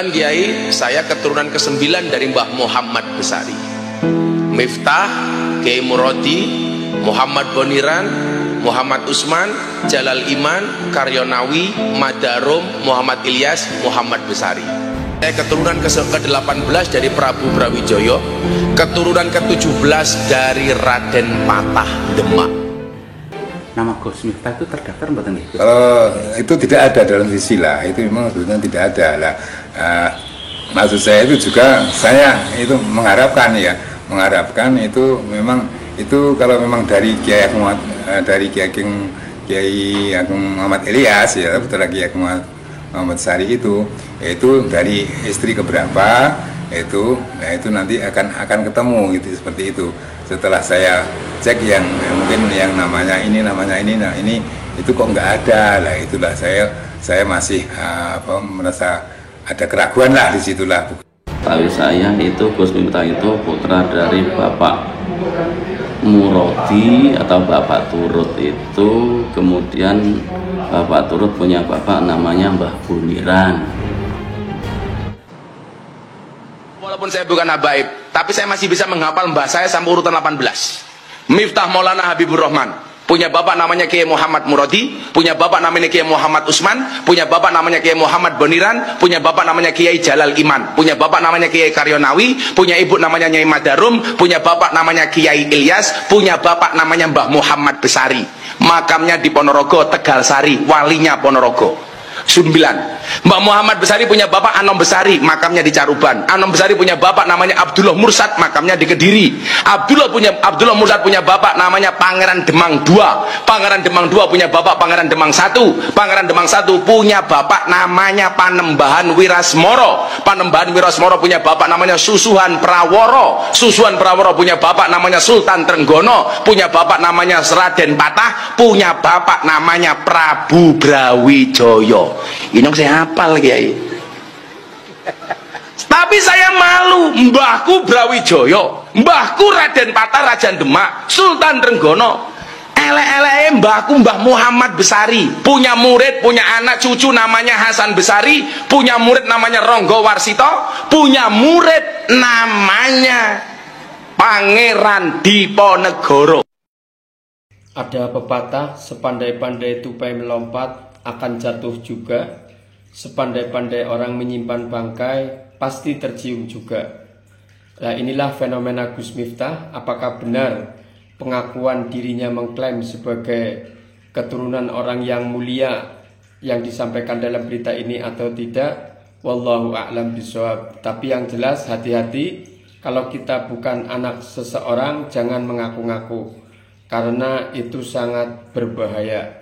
Kiai, saya keturunan ke-9 dari Mbah Muhammad Besari, Miftah, Kiai Muradi, Muhammad Boniran, Muhammad Usman, Jalal Iman, Karyonawi, Madarum, Muhammad Ilyas, Muhammad Besari. Saya keturunan ke-18 dari Prabu Brawijaya, keturunan ke-17 dari Raden Patah Demak. Nama Gus Miftah itu terdaftar mboten nggih? Itu tidak ada dalam silsilah, itu memang sebetulnya tidak ada lah. Maksud saya itu juga saya itu mengharapkan itu memang itu kalau memang dari Kiai Agung, dari Kiai Agung Muhammad Ilyas ya, betul lagi Kiai Agung Muhammad Sari itu dari istri keberapa itu, nah itu nanti akan ketemu gitu seperti itu. Setelah saya cek yang mungkin yang namanya ini, nah ini itu kok nggak ada lah, itulah saya masih merasa ada keraguan lah di situlah. Tahu saya itu Gus Miftah itu putra dari Bapak Muradi atau Bapak Turut itu, kemudian Bapak Turut punya bapak namanya Mbah Buniran. Walaupun saya bukan habaib, tapi saya masih bisa menghafal mbah saya sampai urutan 18. Miftah Maulana Habibur Rahman, punya bapak namanya Kiai Muhammad Muradi, punya bapak namanya Kiai Muhammad Usman, punya bapak namanya Kiai Muhammad Boniran, punya bapak namanya Kiai Jalal Iman, punya bapak namanya Kiai Karyonawi, punya ibu namanya Nyai Madarum, punya bapak namanya Kiai Ilyas, punya bapak namanya Mbah Muhammad Besari. Makamnya di Ponorogo, Tegalsari, walinya Ponorogo. 9. Mbah Muhammad Besari punya bapak Anom Besari, makamnya di Caruban. Anom Besari punya bapak namanya Abdullah Mursad, makamnya di Kediri. Abdullah Mursad punya bapak namanya Pangeran Demang II. Pangeran Demang II punya bapak Pangeran Demang I. Pangeran Demang I punya bapak namanya Panembahan Wirasmoro. Panembahan Wirasmoro punya bapak namanya Susuhan Praworo. Susuhan Praworo punya bapak namanya Sultan Trenggono. Punya bapak namanya Raden Patah. Punya bapak namanya Prabu Brawijaya. Ini saya hafal Kiai. Tapi saya malu, mbahku Brawijaya, mbahku Raden Patah Raja Demak, Sultan Trenggono. Ele-ele mbahku Mbah Muhammad Besari, punya murid, punya anak cucu namanya Hasan Besari, punya murid namanya Ronggo Warsito, punya murid namanya Pangeran Diponegoro. Ada pepatah, sepandai-pandai tupai melompat akan jatuh juga, sepandai-pandai orang menyimpan bangkai pasti tercium juga. Nah, inilah fenomena Gus Miftah. Apakah benar pengakuan dirinya mengklaim sebagai keturunan orang yang mulia yang disampaikan dalam berita ini atau tidak? Wallahu a'lam bishawab. Tapi yang jelas hati-hati, kalau kita bukan anak seseorang jangan mengaku-ngaku, karena itu sangat berbahaya.